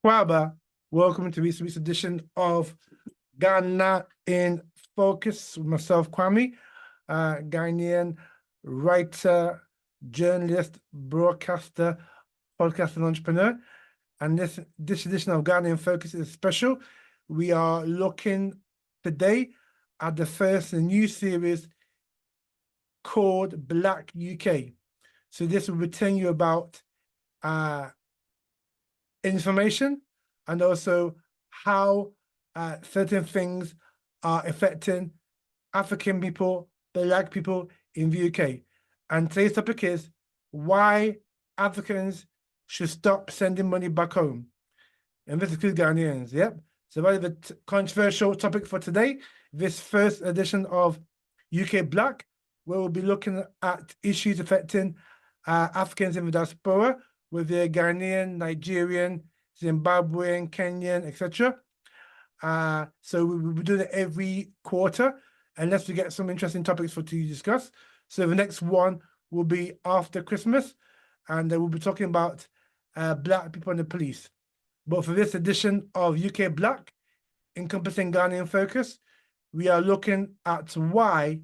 Swaba, welcome to this week's edition of Ghana in Focus with myself, Kwame, Ghanaian writer, journalist, broadcaster, podcaster, and entrepreneur. And this edition of Ghana in Focus is special. We are looking today at the first new series called Black UK. So this will be telling you about information and also how certain things are affecting African people, Black people in the UK. And today's topic is why Africans should stop sending money back home. And this includes Ghanaians, yep. So very the controversial topic for today, this first edition of UK Black, where we'll be looking at issues affecting Africans in the diaspora, with the Ghanaian, Nigerian, Zimbabwean, Kenyan, etc. So we'll be doing it every quarter, unless we get some interesting topics for to discuss. So the next one will be after Christmas, and we'll be talking about Black people and the police. But for this edition of UK Black, encompassing Ghana in Focus, we are looking at why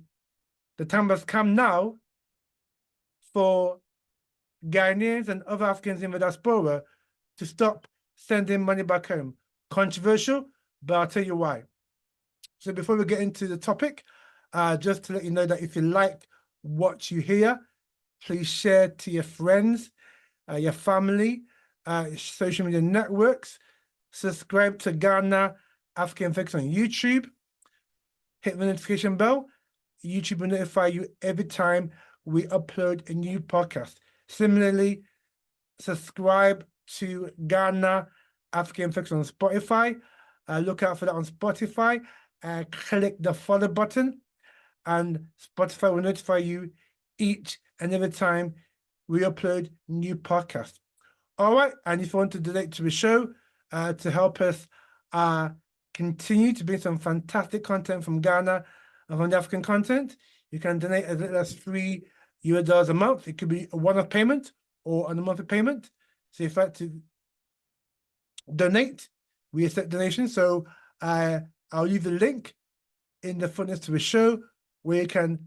the time has come now for Ghanaians and other Africans in the diaspora to stop sending money back home. Controversial, but I'll tell you why. So before we get into the topic, just to let you know that if you like what you hear, please share to your friends, your family, social media networks, subscribe to Ghana African Focus on YouTube, hit the notification bell. YouTube will notify you every time we upload a new podcast. Similarly, subscribe to Ghana African Focus on Spotify. Look out for that on Spotify. Click the follow button, and Spotify will notify you each and every time we upload new podcasts. All right, and if you want to donate to the show to help us continue to bring some fantastic content from Ghana and from the African content, you can donate as little as $3 a month. It could be a one-off payment or on a monthly payment. So if you'd like to donate, we accept donations. So I'll leave the link in the footnotes to the show where you can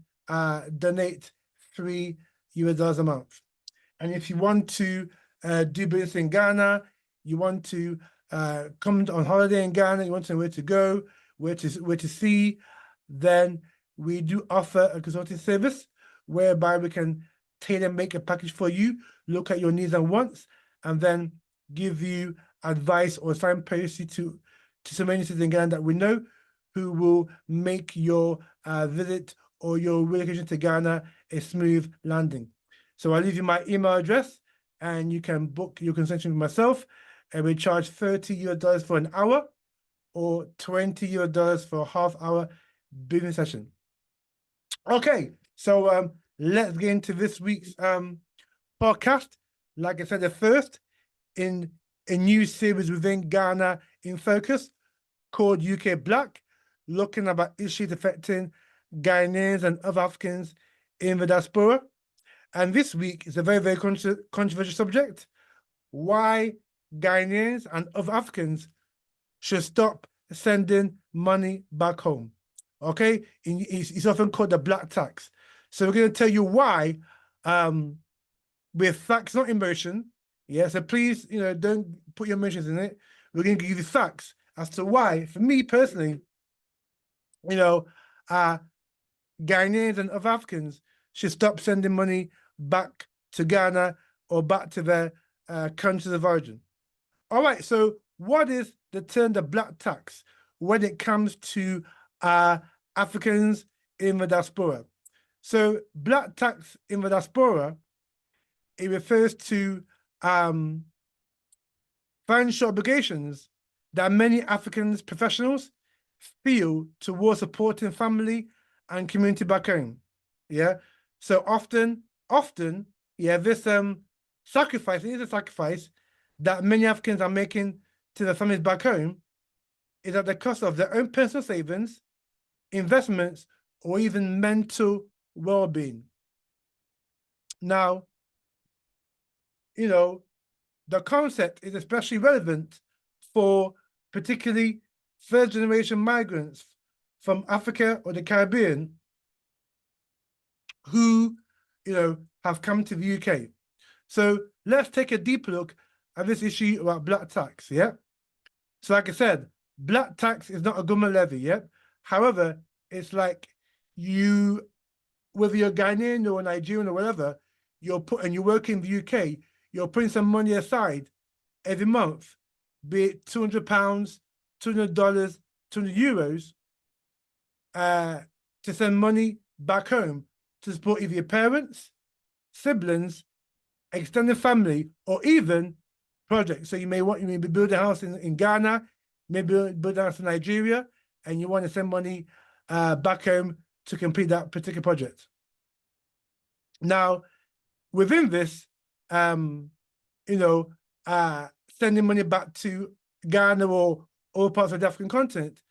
donate $3 a month. And if you want to do business in Ghana, you want to come on holiday in Ghana, you want to know where to go, where to see, then we do offer a consulting service whereby we can tailor make a package for you, look at your needs and wants, and then give you advice or signpost you to some agencies in Ghana that we know who will make your visit or your relocation to Ghana a smooth landing. So I'll leave you my email address, and you can book your consultation with myself, and we charge $30 for an hour or $20 for a half-hour business session. Okay, so let's get into this week's podcast. Like I said, the first in a new series within Ghana in Focus called UK Black, looking about issues affecting Ghanaians and other Africans in the diaspora. And this week is a very, very controversial subject: why Ghanaians and other Africans should stop sending money back home. Okay, it's often called the black tax. So we're going to tell you why, with facts, not emotion. Yeah, so please, don't put your emotions in it. We're going to give you facts as to why, for me personally, Ghanaians and other Africans should stop sending money back to Ghana or back to their countries of origin. All right, so what is the term the black tax when it comes to Africans in the diaspora? So black tax in the diaspora, it refers to financial obligations that many Africans professionals feel towards supporting family and community back home. Yeah. So often, yeah, this sacrifice, it is a sacrifice that many Africans are making to their families back home, is at the cost of their own personal savings, investments, or even mental well-being. Now, the concept is especially relevant for particularly first-generation migrants from Africa or the Caribbean who, have come to the UK. So let's take a deeper look at this issue about black tax, yeah? So like I said, black tax is not a government levy, yeah? However, it's like whether you're Ghanaian or Nigerian or whatever, you work in the UK, you're putting some money aside every month, be it £200, $200, €200, to send money back home to support either your parents, siblings, extended family, or even projects. So you may be building a house in Ghana, maybe build a house in Nigeria, and you want to send money back home to complete that particular project. Now, within this, sending money back to Ghana or all parts of the African continent,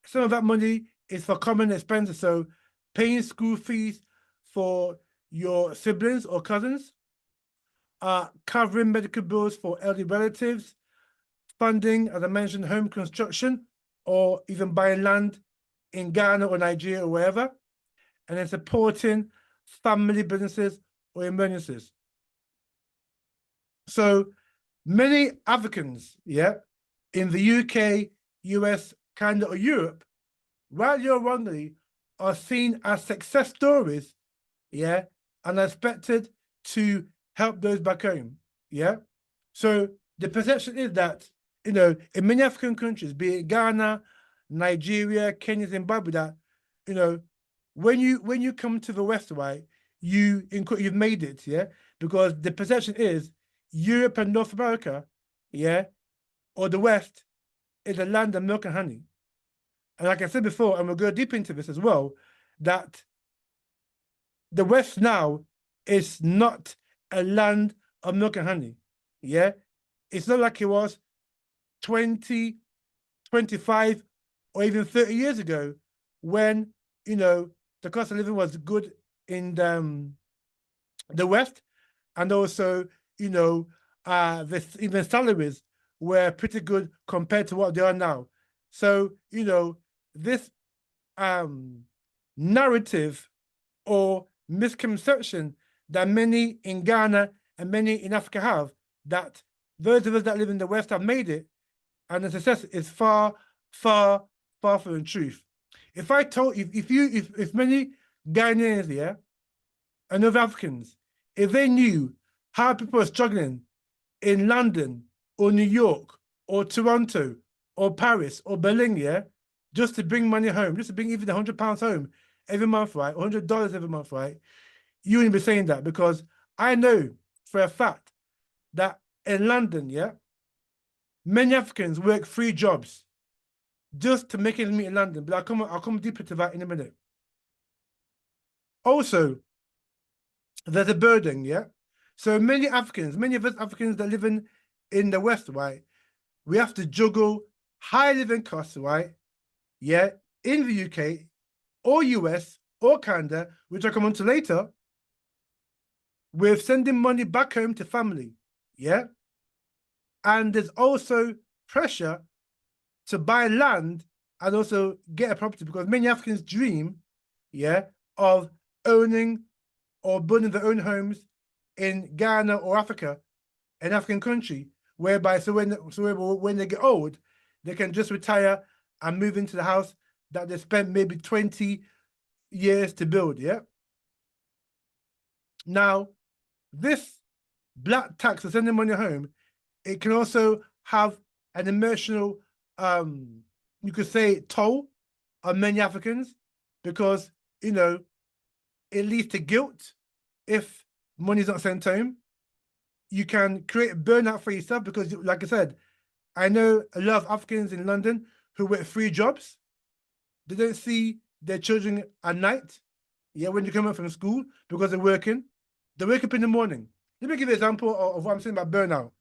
some of that money is for common expenses. So paying school fees for your siblings or cousins, covering medical bills for elderly relatives, funding, as I mentioned, home construction, or even buying land in Ghana or Nigeria or wherever, and then supporting family businesses or emergencies. So many Africans, in the UK, US, Canada, or Europe, rightly or wrongly, are seen as success stories, and are expected to help those back home, So the perception is that, in many African countries, be it Ghana, Nigeria, Kenya, Zimbabwe, that, when you come to the West, right, you've made it, because the perception is Europe and North America, or the West, is a land of milk and honey. And like I said before, and we'll go deep into this as well, that the West now is not a land of milk and honey, It's not like it was 20, 25, or even 30 years ago when, the cost of living was good in the West, and also, even salaries were pretty good compared to what they are now. So, this narrative or misconception that many in Ghana and many in Africa have, that those of us that live in the West have made it, and the success is far, far, far from the truth. If I told if many Ghanaians, and other Africans, if they knew how people are struggling in London or New York or Toronto or Paris or Berlin, just to bring money home, just to bring even £100 home every month, right, or $100 every month, right, you wouldn't be saying that, because I know for a fact that in London, many Africans work 3 jobs just to make ends meet in London. But I'll come deeper to that in a minute. Also, there's a burden, So many of us Africans that live in the West, right, we have to juggle high living costs, right, in the UK or US or Canada, which I'll come on to later, with sending money back home to family, And there's also pressure to buy land and also get a property, because many Africans dream, of owning or building their own homes in Ghana or Africa, an African country, whereby when they get old, they can just retire and move into the house that they spent maybe 20 years to build, Now, this black tax of sending money home, it can also have an emotional, you could say, toll on many Africans, because, it leads to guilt if money's not sent home. You can create burnout for yourself, because, like I said, I know a lot of Africans in London who work 3 jobs. They don't see their children at night, when they come home from school, because they're working. They wake up in the morning. Let me give you an example of what I'm saying about burnout.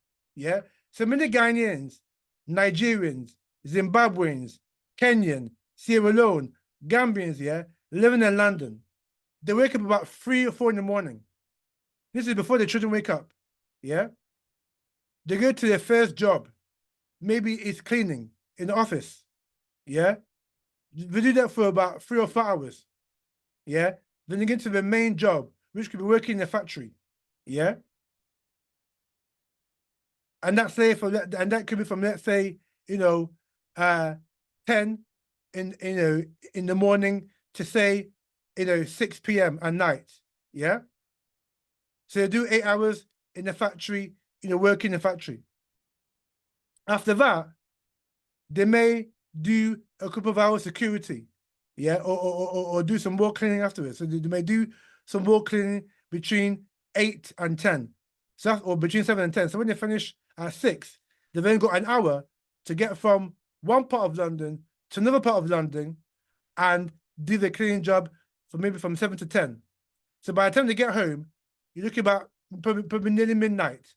So many Ghanaians, Nigerians, Zimbabweans, Kenyan, Sierra Leone, Gambians, living in London. They wake up about 3 or 4 in the morning. This is before their children wake up. They go to their first job. maybe it's cleaning in the office. Yeah. We do that for about 3 or 4 hours. Yeah. Then you get to the main job, which could be working in a factory. Yeah. And that's say from that, and that could be from, let's say, 10 in the morning to say, 6 p.m. at night. Yeah. So they do 8 hours in the factory, work in the factory. After that, they may do a couple of hours security, yeah, or do some more cleaning afterwards. So they may do some more cleaning between 8 and 10. So or between 7 and 10. So when they finish at 6, they've then got an hour to get from one part of London to another part of London and do the cleaning job for maybe from 7 to 10. So by the time they get home, you're looking about probably nearly midnight.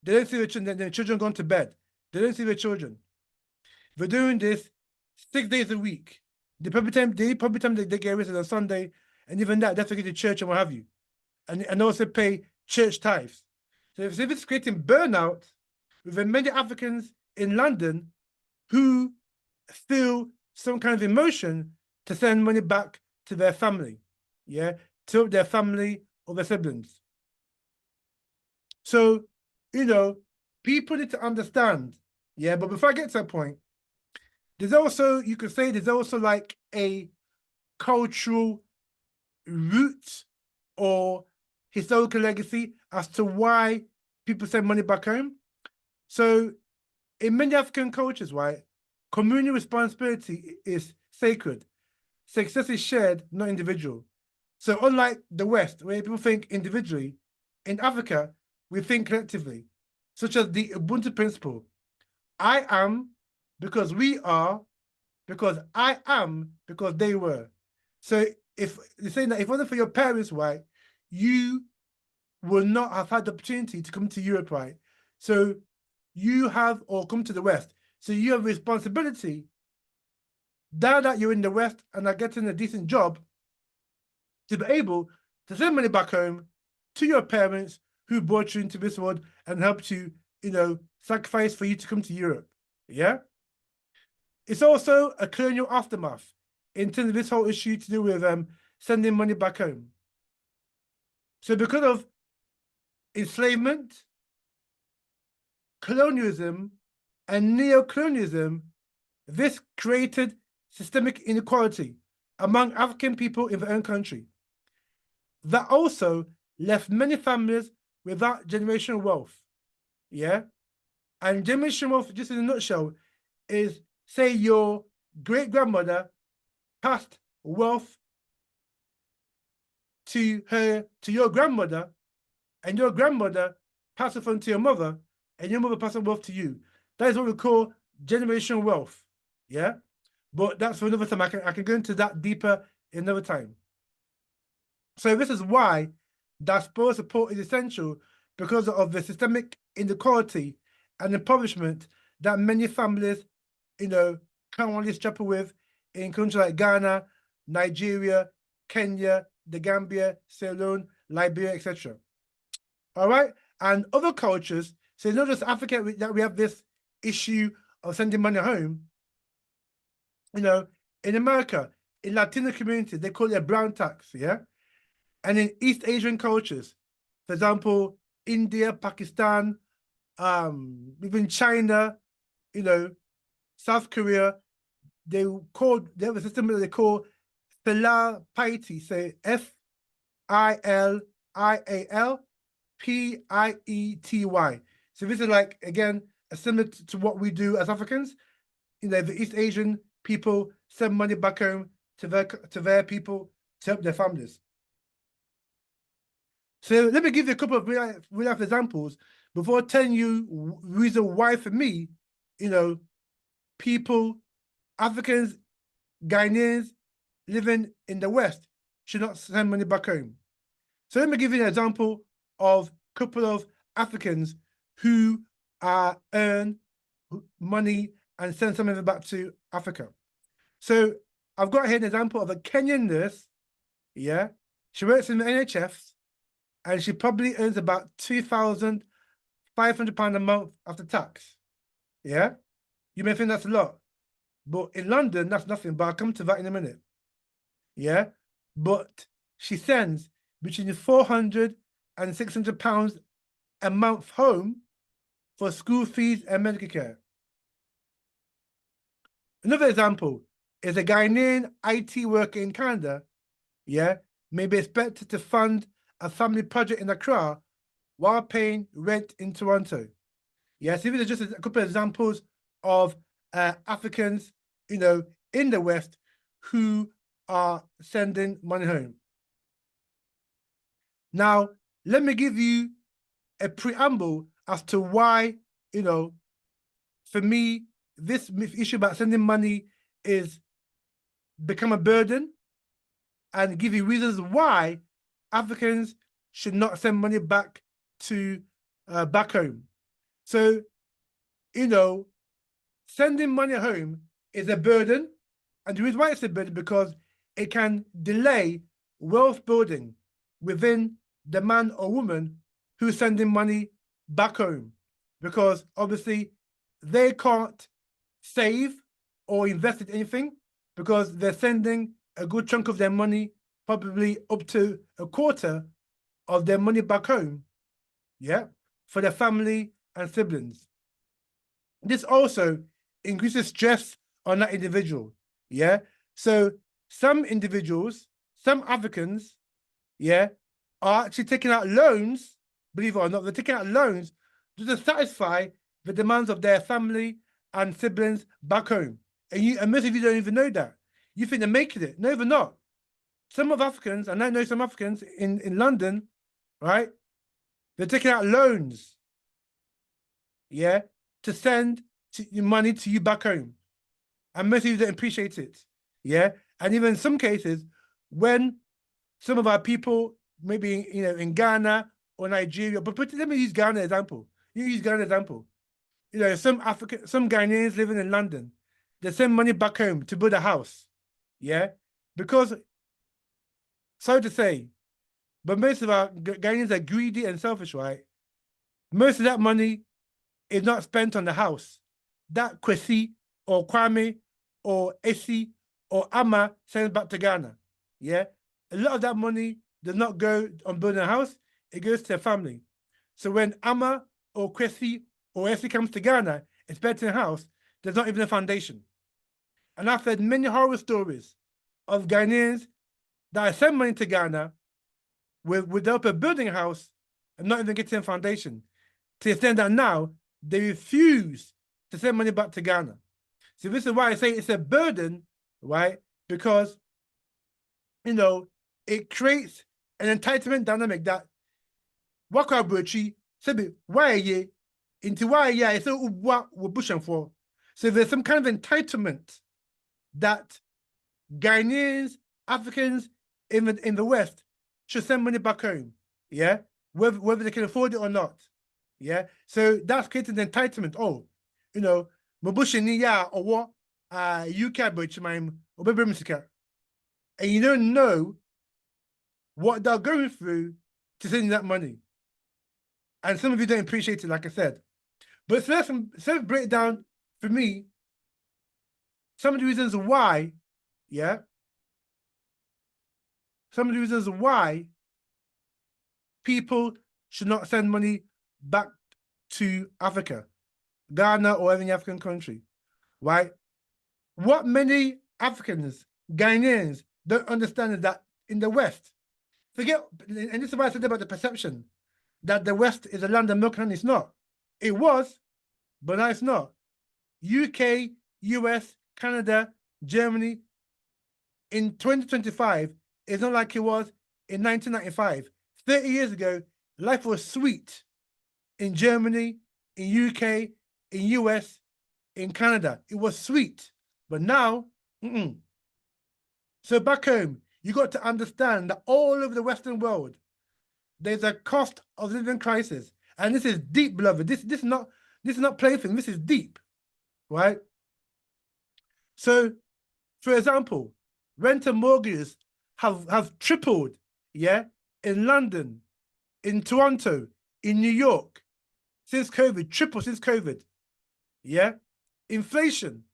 They don't see the children gone to bed. They don't see the children. They're doing this 6 days a week. The probably time they get arrested on Sunday, and even that, they have to go to church and what have you. And also pay church tithes. So if it's creating burnout with many Africans in London who feel some kind of emotion to send money back to their family, yeah, to their family or their siblings. So, people need to understand, yeah, but before I get to that point, you could say there's also like a cultural root or historical legacy as to why people send money back home. So in many African cultures, right, communal responsibility is sacred. Success is shared, not individual. So unlike the West, where people think individually, in Africa, we think collectively, such as the Ubuntu principle. I am because we are, because I am because they were. So if you're saying that if it wasn't for your parents, right, you will not have had the opportunity to come to Europe, right? So you have, or come to the West. So you have responsibility now that you're in the West and are getting a decent job to be able to send money back home to your parents who brought you into this world and helped you, sacrifice for you to come to Europe. Yeah. It's also a colonial aftermath in terms of this whole issue to do with sending money back home. So because of enslavement, colonialism, and neo-colonialism, this created systemic inequality among African people in their own country. That also left many families without generational wealth. Yeah. And generational wealth, just in a nutshell, is say your great-grandmother passed wealth to your grandmother, and your grandmother passed it on to your mother, and your mother passed on wealth to you. That is what we call generational wealth. Yeah. But that's for another time. I can go into that deeper another time. So this is why diaspora support is essential, because of the systemic inequality and impoverishment that many families, currently struggle with in countries like Ghana, Nigeria, Kenya, the Gambia, Sierra Leone, Liberia, etc. All right, and other cultures. So it's not just Africa that we have this issue of sending money home. In America, in Latino communities, they call it a brown tax, yeah? And in East Asian cultures, for example, India, Pakistan, even China, South Korea, they have a system that they call Filial Piety, so FILIALPIETY. So this is like, again, similar to what we do as Africans. The East Asian people send money back home to their people to help their families. So let me give you a couple of real life examples before telling you reason why, for me, people, Africans, Ghanaians living in the West should not send money back home. So let me give you an example of a couple of Africans who earn money and send some of it back to Africa. So I've got here an example of a Kenyan nurse. Yeah, she works in the NHS, and she probably earns about £2,500 a month after tax. Yeah, you may think that's a lot, but in London, that's nothing. But I'll come to that in a minute. Yeah, but she sends between £400 and £600 a month home for school fees and medical care. Another example is a Ghanaian IT worker in Canada, yeah, may be expected to fund a family project in Accra while paying rent in Toronto. Yeah, so these are just a couple of examples of Africans, in the West who are sending money home. Now, let me give you a preamble as to why, for me, this issue about sending money is become a burden, and give you reasons why Africans should not send money back to back home. So, sending money home is a burden, and the reason why it's a burden because it can delay wealth building within the man or woman who's sending money back home, because obviously they can't save or invest in anything because they're sending a good chunk of their money, probably up to a quarter of their money back home, yeah, for their family and siblings. This also increases stress on that individual, yeah? So some individuals, some Africans, yeah, are actually taking out loans, believe it or not, they're taking out loans to satisfy the demands of their family and siblings back home. And most of you don't even know that. You think they're making it. No, they're not. Some of Africans, and I know some Africans in London, right? They're taking out loans, yeah, to send money to you back home. And most of you don't appreciate it, yeah? And even in some cases, when some of our people, maybe, in Ghana or Nigeria, but let me use Ghana example. You use Ghana example. Some Ghanaians living in London, they send money back home to build a house, yeah? Because, sorry to say, but most of our Ghanaians are greedy and selfish, right? Most of that money is not spent on the house. That Kwesi or Kwame or Esi or Ama sends back to Ghana, yeah? A lot of that money does not go on building a house, it goes to their family. So when Ama or Kwesi or Esi comes to Ghana, expecting a house, there's not even a foundation. And I've heard many horror stories of Ghanaians that send money to Ghana with the help of building a house and not even getting a foundation, to the extent that now they refuse to send money back to Ghana. So this is why I say it's a burden, right? Because, it creates an entitlement dynamic that Wakabuchi said, why ye into why yeah, so what we're pushing for. So there's some kind of entitlement that Ghanaians, Africans in the West should send money back home, yeah, whether they can afford it or not, yeah. So that's creating the entitlement. Oh, Mabushi ya or what UK but my and you don't know what they're going through to send that money. And some of you don't appreciate it, like I said. But so let's break down for me some of the reasons why, yeah. Some of the reasons why people should not send money back to Africa, Ghana, or any African country, right? What many Africans, Ghanaians, don't understand is that in the West, and this is why I said about the perception that the West is a land of milk and honey. It's not. It was, but now it's not. UK, US, Canada, Germany, in 2025, it's not like it was in 1995. 30 years ago, life was sweet in Germany, in UK, in US, in Canada. It was sweet. But now, So back home, you got to understand that all over the Western world, there's a cost of living crisis. And this is deep, beloved. This is not plaything. This is deep, right? So, for example, rent and mortgages have tripled, yeah, in London, in Toronto, in New York, since COVID, triple since COVID. Yeah. Inflation,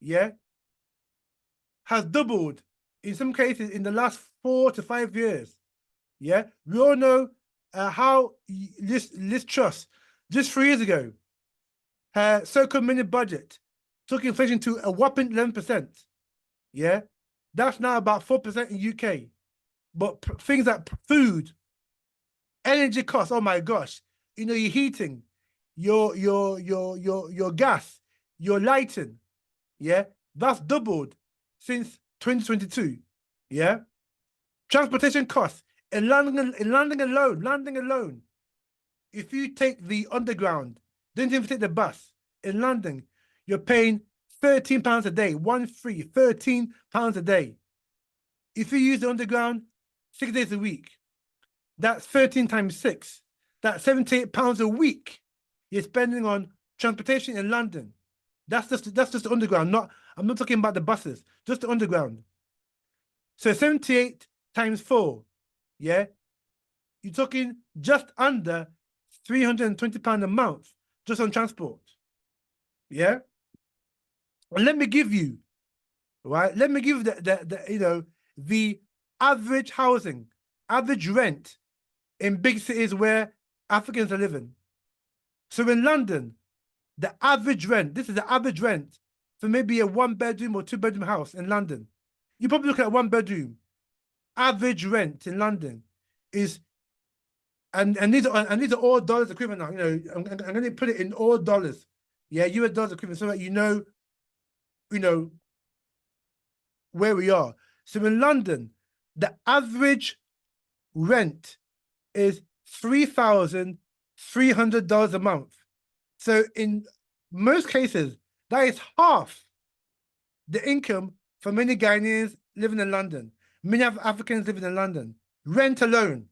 yeah, has doubled in some cases in the last 4 to 5 years. Yeah. We all know how Liz Truss, just 3 years ago, her so-called mini budget took inflation to a whopping 11%. Yeah. That's now about 4% in UK. But things like food, energy costs, oh my gosh, you know, your heating, your gas, your lighting, yeah, that's doubled since 2022. Yeah. Transportation costs in London alone, if you take the underground, don't even take the bus in London, you're paying £13 a day, 1 3, £13 a day. If you use the underground 6 days a week, that's 13 times 6. That's £78 a week you're spending on transportation in London. That's just the underground. I'm not talking about the buses, just the underground. So 78 times 4, yeah, you're talking just under £320 a month just on transport. Yeah. And let me give you, right? Let me give you the average housing, average rent in big cities where Africans are living. So in London, the average rent, this is the average rent for maybe a 1-bedroom or 2-bedroom house in London. You probably look at 1-bedroom. Average rent in London is, and these are all dollars equivalent now. You know, I'm going to put it in all dollars. Yeah, US dollars equivalent, so that you know where we are. So in London, the average rent is $3,300 a month. So in most cases, that is half the income for many Ghanaians living in London, many Africans living in London. Rent alone.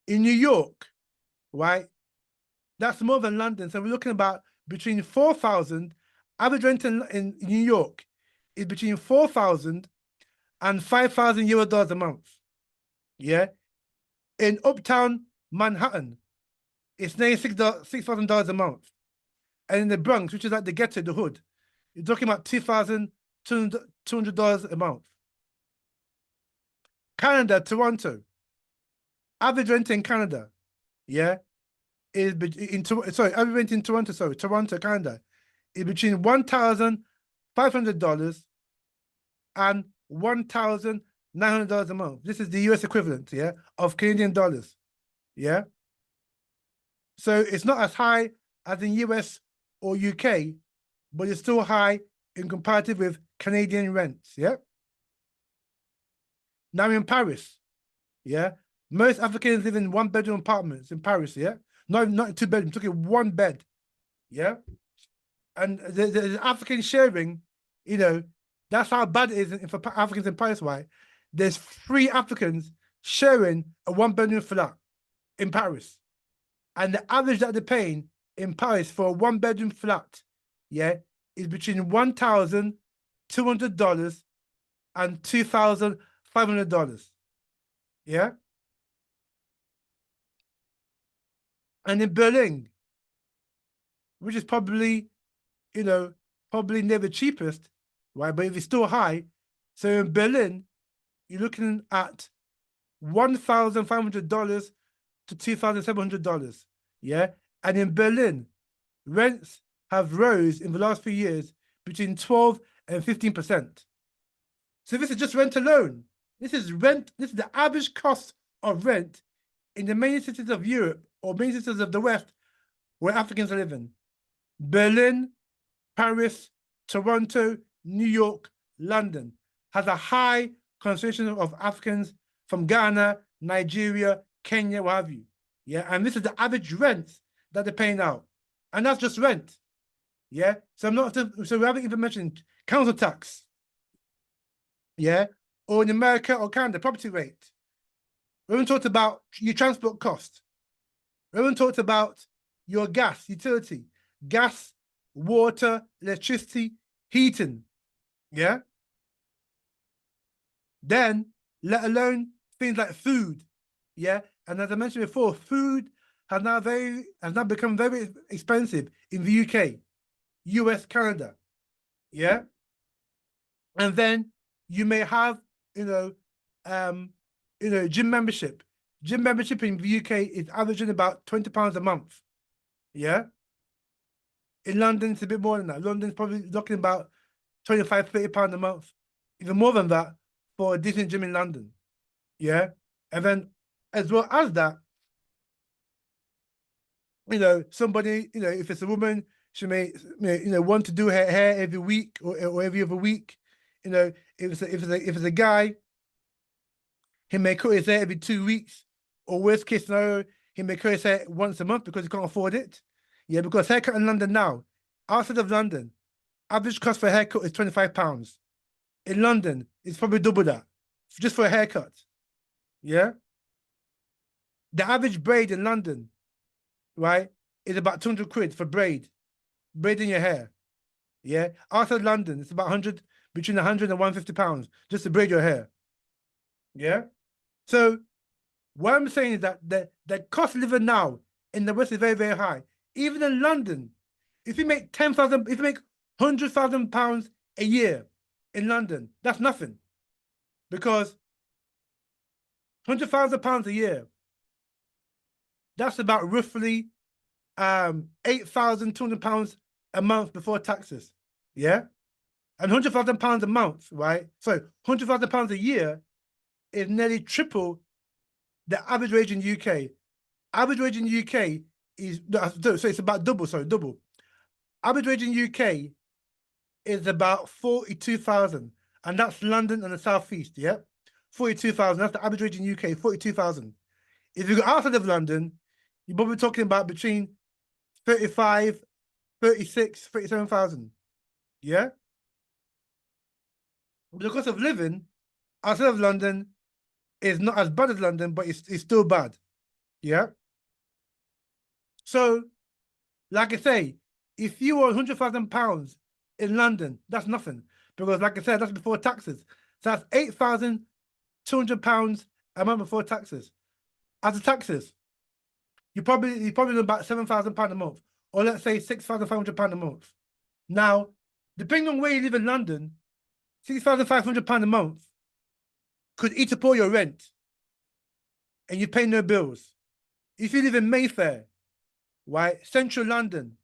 In New York, right? That's more than London. So we're looking about between 4,000, average rent in New York is between 4,000 and 5,000 euro dollars a month. Yeah. In uptown Manhattan, it's nearly $6,000 a month. And in the Bronx, which is like the ghetto, the hood, you're talking about $2,200 a month. Canada, Toronto, average rent in Canada, yeah, is average rent in Toronto, Canada, is between $1,500 and $1,900 a month. This is the US equivalent, yeah, of Canadian dollars, yeah. So it's not as high as in US or UK, but it's still high in comparative with Canadian rents, yeah. Now in Paris, yeah, most Africans live in 1-bedroom apartments in Paris, yeah, not 2 bedrooms, talking 1 bed, yeah. And the African sharing, you know, that's how bad it is for Africans in Paris. Why? There's 3 Africans sharing a 1-bedroom flat in Paris, and the average that they're paying in Paris for a 1-bedroom flat, yeah, is between $1,200 and $2,500, yeah. And in Berlin, which is probably, probably never cheapest, right? But if it's still high, so in Berlin, you're looking at $1,500 to $2,700, yeah. And in Berlin, rents have rose in the last few years between 12 and 15%. So this is just rent alone. This is rent. This is the average cost of rent in the main cities of Europe or main cities of the West where Africans are living. Berlin, Paris, Toronto, New York, London has a high concentration of Africans from Ghana, Nigeria, Kenya, what have you. Yeah, and this is the average rent that they're paying out. And that's just rent. Yeah. So we haven't even mentioned council tax. Yeah. Or in America or Canada, property rate. We haven't talked about your transport cost. We haven't talked about your gas, utility, gas, water, electricity, heating. Yeah. Then, let alone things like food. Yeah. And as I mentioned before, food has now become very expensive in the UK. US, Canada. Yeah. And then you may have, gym membership. Gym membership in the UK is averaging about £20 a month. Yeah. In London, it's a bit more than that. London's probably looking about £25, £30 a month, even more than that for a decent gym in London. Yeah. And then as well as that, somebody, if it's a woman, she may, want to do her hair every week or every other week. If it's a guy, he may cut his hair every 2 weeks, or worst case scenario, he may cut his hair once a month because he can't afford it. Yeah, because haircut in London now, outside of London, average cost for a haircut is £25. In London, it's probably double that, just for a haircut. Yeah. The average braid in London, right, is about 200 quid for braiding your hair. Yeah. Outside London, it's about between 100 and 150 pounds just to braid your hair. Yeah. So what I'm saying is that the cost of living now in the West is very, very high. Even in London, if you make £100,000 a year in London, that's nothing. Because £100,000 a year, that's about roughly £8,200 a month before taxes. Yeah. And £100,000 a month, right? So £100,000 a year is nearly triple the average wage in UK. Average wage in UK is, so it's about double. Average wage in UK is about 42,000, and that's London and the Southeast, yeah? 42,000, that's the average wage in UK, 42,000. If you go outside of London, you're probably talking about between 35, 36, 37,000, yeah? The cost of living outside of London is not as bad as London, but it's still bad, yeah? So, like I say, if you were £100,000 in London, that's nothing. Because like I said, that's before taxes. So that's £8,200 a month before taxes. After taxes, you're probably about £7,000 a month. Or let's say £6,500 a month. Now, depending on where you live in London, £6,500 a month could eat up all your rent and you pay no bills. If you live in Mayfair, right, central London,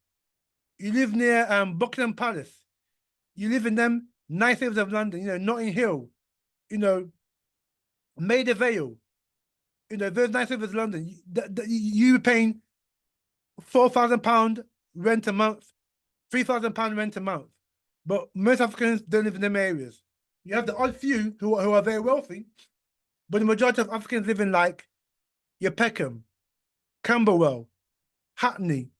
you live near Buckingham Palace, you live in them nice areas of London, Notting Hill, Maida Vale, those nice areas of London, you're paying £4,000 rent a month, £3,000 rent a month. But most Africans don't live in them areas. You have the odd few who are very wealthy, but the majority of Africans live in like your Peckham, Camberwell, Hackney,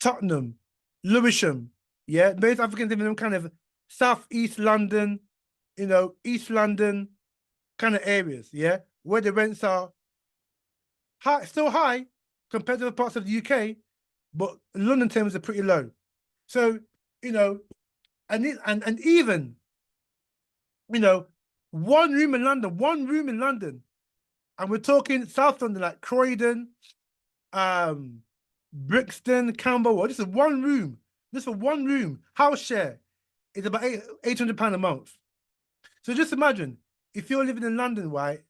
Tottenham, Lewisham. Yeah, most Africans live in them kind of southeast London, East London kind of areas. Yeah, where the rents are high, still high compared to the parts of the UK, but London terms are pretty low. So and even one room in London, and we're talking South London like Croydon, Brixton, Camberwell. This is one room. Just for one room, house share is about £800 a month. So just imagine if you're living in London, right?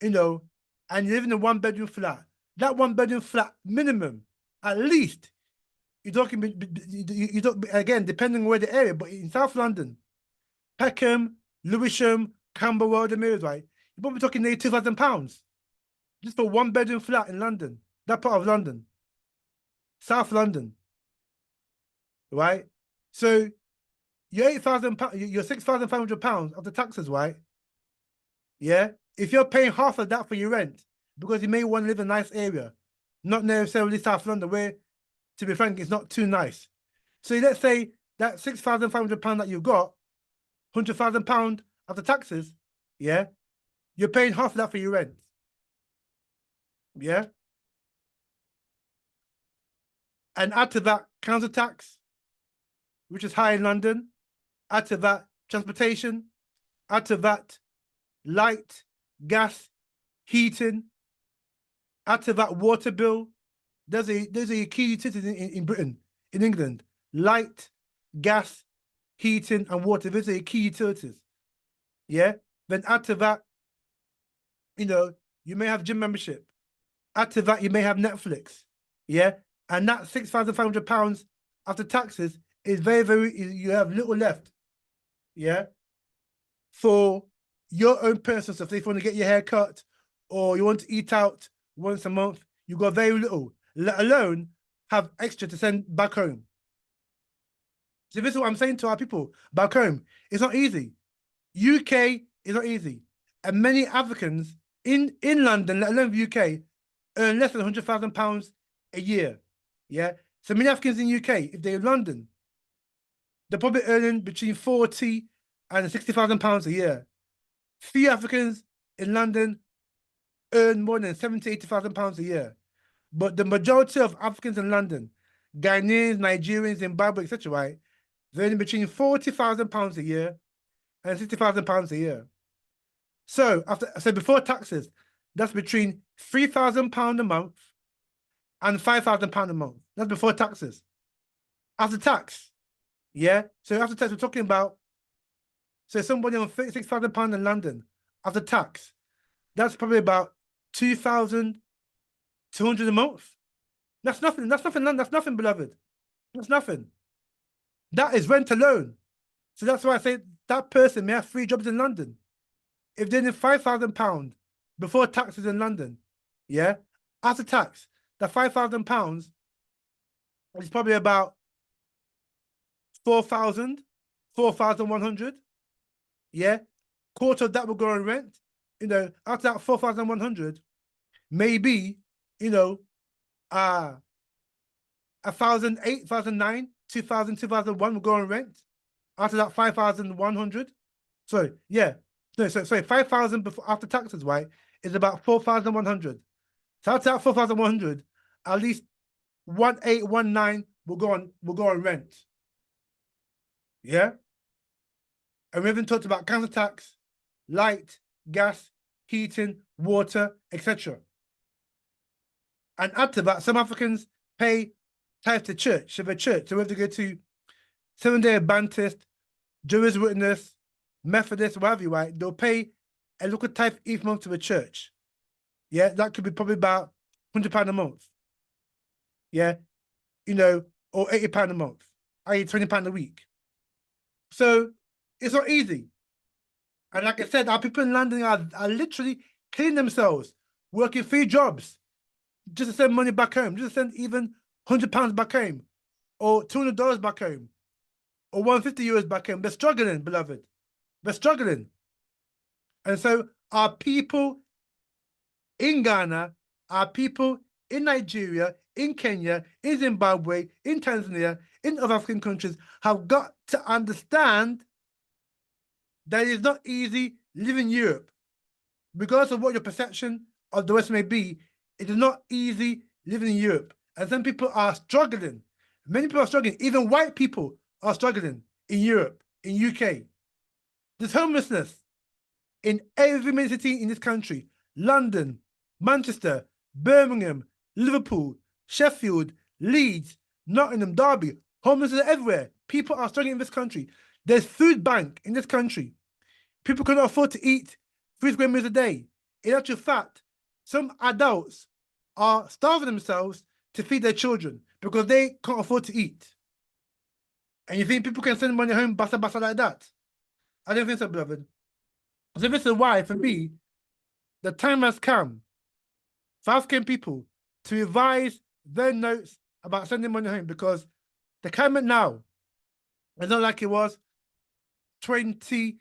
And you live in a one-bedroom flat. That one-bedroom flat minimum, at least, you're talking again, depending on where the area, but in South London, Peckham, Lewisham, Camberwell, the areas, right? You're probably talking nearly £2,000 just for one-bedroom flat in London, that part of London, South London, right? So your £8,000, your £6,500 of the taxes, right? Yeah, if you're paying half of that for your rent, because you may want to live in a nice area, not necessarily South London, where, to be frank, it's not too nice. So let's say that £6,500 that you've got, £100,000 after taxes, yeah, you're paying half of that for your rent. Yeah. And add to that council tax, which is high in London, add to that transportation, add to that light, gas, heating, add to that water bill. Those are your key utilities in Britain, in England. Light, gas, heating, and water. These are your key utilities. Yeah. Then add to that, you may have gym membership. Add to that, you may have Netflix. Yeah. And that £6,500 after taxes is you have little left. Yeah. For your own personal stuff. If you want to get your hair cut or you want to eat out once a month, you got very little, let alone have extra to send back home. So this is what I'm saying to our people back home. It's not easy. UK is not easy. And many Africans in London, let alone the UK, earn less than £100,000 a year. Yeah. So many Africans in UK, if they're in London, they're probably earning between £40,000 and £60,000 a year. Few Africans in London earn more than £70,000, £80,000 a year. But the majority of Africans in London, Ghanaians, Nigerians, Zimbabwe, etc., right, they're earning between £40,000 a year and £60,000 a year. So before taxes, that's between £3,000 a month and £5,000 a month. That's before taxes. After tax, yeah. So after tax, we're talking about. So somebody on £36,000 in London after tax, that's probably about 2,200 a month. That's nothing. That's nothing. That's nothing, beloved. That's nothing. That is rent alone. So that's why I say that person may have 3 jobs in London. If they're in £5,000 before taxes in London, yeah, after tax, that £5,000 is probably about 4,100. Yeah, quarter of that will go on rent. After that 4,100, maybe 1,008, 1,009, 2,000, 2,001 will go on rent. After that 5,100. Sorry, yeah. No, sorry, 5,000 before after taxes, right, is about 4,100. So after that 4,100, at least 1,819 will go on rent. Yeah. And we haven't talked about council tax, light, gas, heating, water, etc. And add to that, some Africans pay tithe to church. So we have to go to Seventh-day Adventist, Jehovah's Witness, Methodist, whatever you right, they'll pay a local tithe each month to a church. Yeah, that could be probably about £100 a month. Yeah, or £80 a month, i.e. £20 a week. So it's not easy. And like I said, our people in London are literally killing themselves, working 3 jobs just to send money back home, just to send even £100 back home, or $200 back home, or €150 back home. They're struggling, beloved. They're struggling. And so our people in Ghana, our people in Nigeria, in Kenya, in Zimbabwe, in Tanzania, in other African countries have got to understand that it's not easy living in Europe. Regardless of what your perception of the West may be, it is not easy living in Europe. And some people are struggling. Many people are struggling. Even white people are struggling in Europe, in UK. There's homelessness in every major city in this country. London, Manchester, Birmingham, Liverpool, Sheffield, Leeds, Nottingham, Derby. Homelessness are everywhere. People are struggling in this country. There's food bank in this country. People cannot afford to eat 3 square meals a day. In actual fact, some adults are starving themselves to feed their children because they can't afford to eat. And you think people can send money home basa like that? I don't think so, beloved. So this is why, for me, the time has come for African people to revise their notes about sending money home, because the climate now is not like it was 20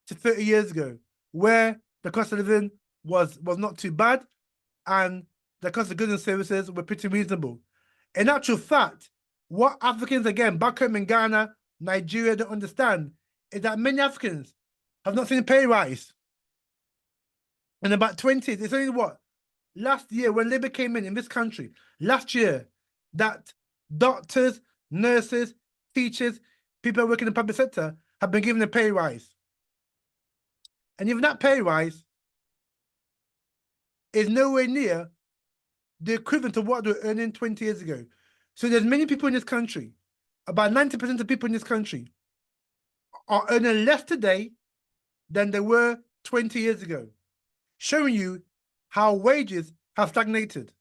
to 30 years ago, where the cost of living was not too bad and the cost of goods and services were pretty reasonable. In actual fact, what Africans, again, back home in Ghana, Nigeria, don't understand is that many Africans have not seen a pay rise in about 20 years. It's only what? Last year, when Labour came in this country, last year, that doctors, nurses, teachers, people working in the public sector have been given a pay rise. And even that pay rise is nowhere near the equivalent of what they were earning 20 years ago. So there's many people in this country about 90% of people in this country are earning less today than they were 20 years ago, showing you how wages have stagnated.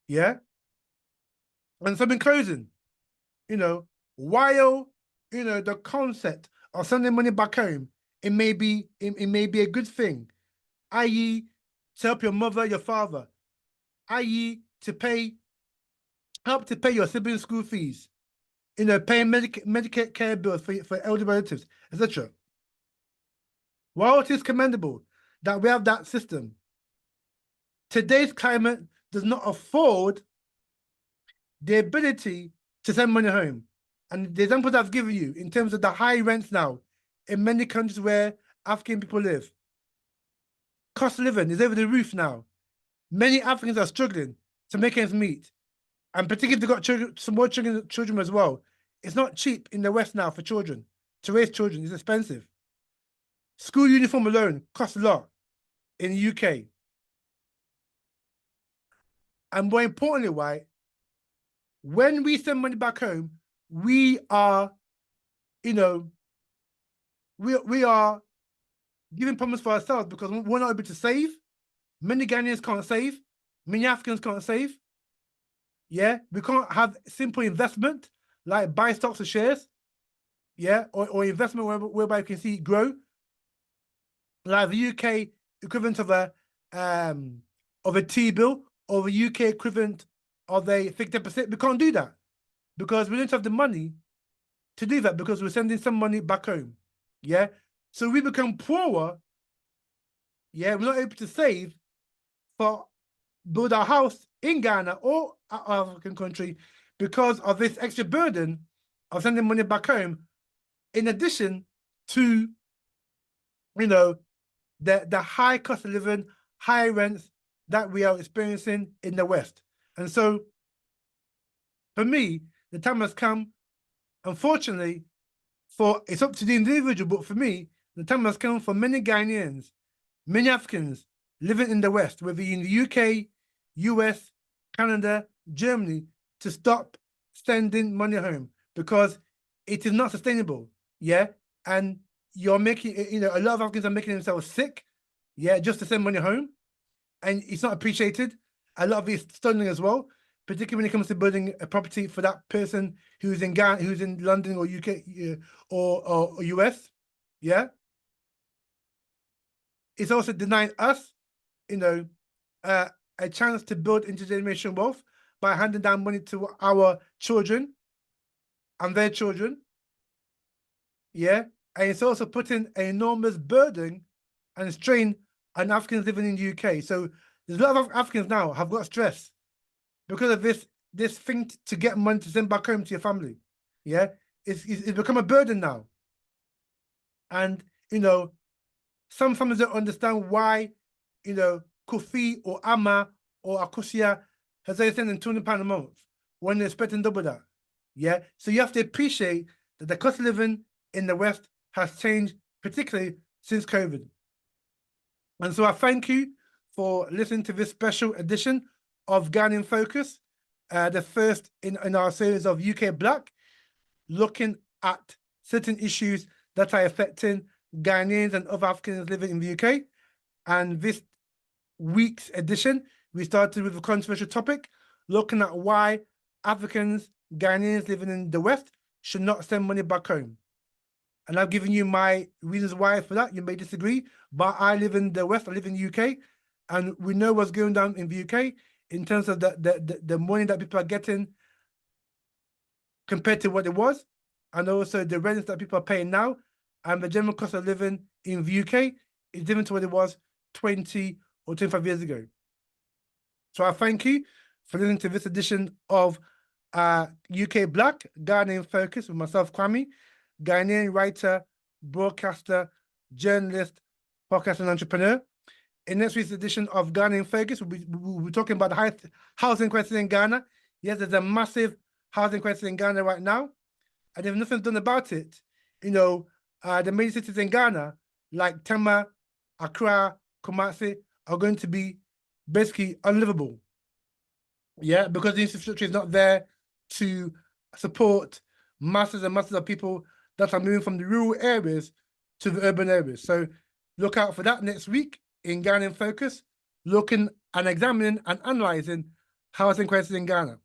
Yeah. And so in closing, while, the concept of sending money back home, it may be a good thing, i.e. to help your mother, your father, i.e. help to pay your siblings' school fees, paying Medicare care bills for elderly relatives, etc. While it is commendable that we have that system, today's climate does not afford the ability to send money home. And the examples I've given you in terms of the high rents now in many countries where African people live, cost of living is over the roof now. Many Africans are struggling to make ends meet. And particularly if they've got children, some more children as well. It's not cheap in the West now for children. To raise children is expensive. School uniform alone costs a lot in the UK. And more importantly, why? When we send money back home, we are, we are giving problems for ourselves because we're not able to save. Many Ghanaians can't save. Many Africans can't save. Yeah, we can't have simple investment like buy stocks or shares. Yeah, or investment whereby you can see it grow. Like the UK equivalent of a T-bill or the UK equivalent of a fixed deposit. We can't do that because we don't have the money to do that because we're sending some money back home. Yeah, so we become poorer. Yeah, we're not able to save for build our house in Ghana or our African country because of this extra burden of sending money back home, in addition to, the high cost of living, high rents that we are experiencing in the West. And so, for me, the time has come, unfortunately, it's up to the individual, but for me, the time has come for many Ghanaians, many Africans living in the West, whether in the UK, US, Canada, Germany, to stop sending money home because it is not sustainable. Yeah. And you're making, a lot of Africans are making themselves sick. Yeah. Just to send money home. And it's not appreciated. A lot of it's stunning as well, particularly when it comes to building a property for that person who's in Ghana, who's in London or UK or US. Yeah. It's also denying us, a chance to build intergenerational wealth by handing down money to our children and their children. Yeah. And it's also putting an enormous burden and strain on Africans living in the UK. So there's a lot of Africans now have got stress because of this thing to get money to send back home to your family. Yeah. It's become a burden now. And, some families don't understand why, Kofi or Ama or Akusia has only sending £200 a month when they're expecting double that. Yeah. So you have to appreciate that the cost of living in the West has changed, particularly since COVID. And so I thank you for listening to this special edition of Ghanaian Focus, the first in our series of UK Black, looking at certain issues that are affecting Ghanaians and other Africans living in the UK. And this week's edition, we started with a controversial topic, looking at why Africans, Ghanaians living in the West should not send money back home. And I've given you my reasons why for that. You may disagree, but I live in the West, I live in the UK, and we know what's going down in the UK in terms of the money that people are getting compared to what it was, and also the rents that people are paying now, and the general cost of living in the UK is different to what it was 20 or 25 years ago. So I thank you for listening to this edition of UK Black, Ghanaian Focus with myself, Kwame, Ghanaian writer, broadcaster, journalist, podcast and entrepreneur. In next week's edition of Ghanaian Focus, we'll be talking about the housing crisis in Ghana. Yes, there's a massive housing crisis in Ghana right now. And if nothing's done about it, the major cities in Ghana, like Tema, Accra, Kumasi, are going to be basically unlivable. Yeah, because the infrastructure is not there to support masses and masses of people that are moving from the rural areas to the urban areas. So look out for that next week in Ghana in Focus, looking and examining and analysing housing crisis in Ghana.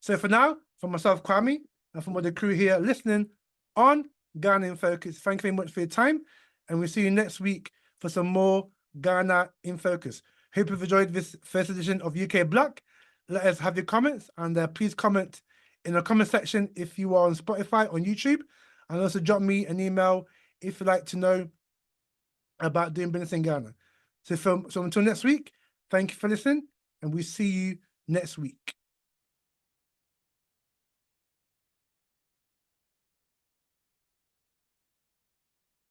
So for now, from myself, Kwame, and from all the crew here listening on Ghana in Focus, thank you very much for your time, and we'll see you next week for some more Ghana in Focus. Hope you've enjoyed this first edition of UK Black. Let us have your comments, and please comment in the comment section if you are on Spotify, on YouTube, and also drop me an email if you'd like to know about doing business in Ghana. So until next week, thank you for listening, and we'll see you next week.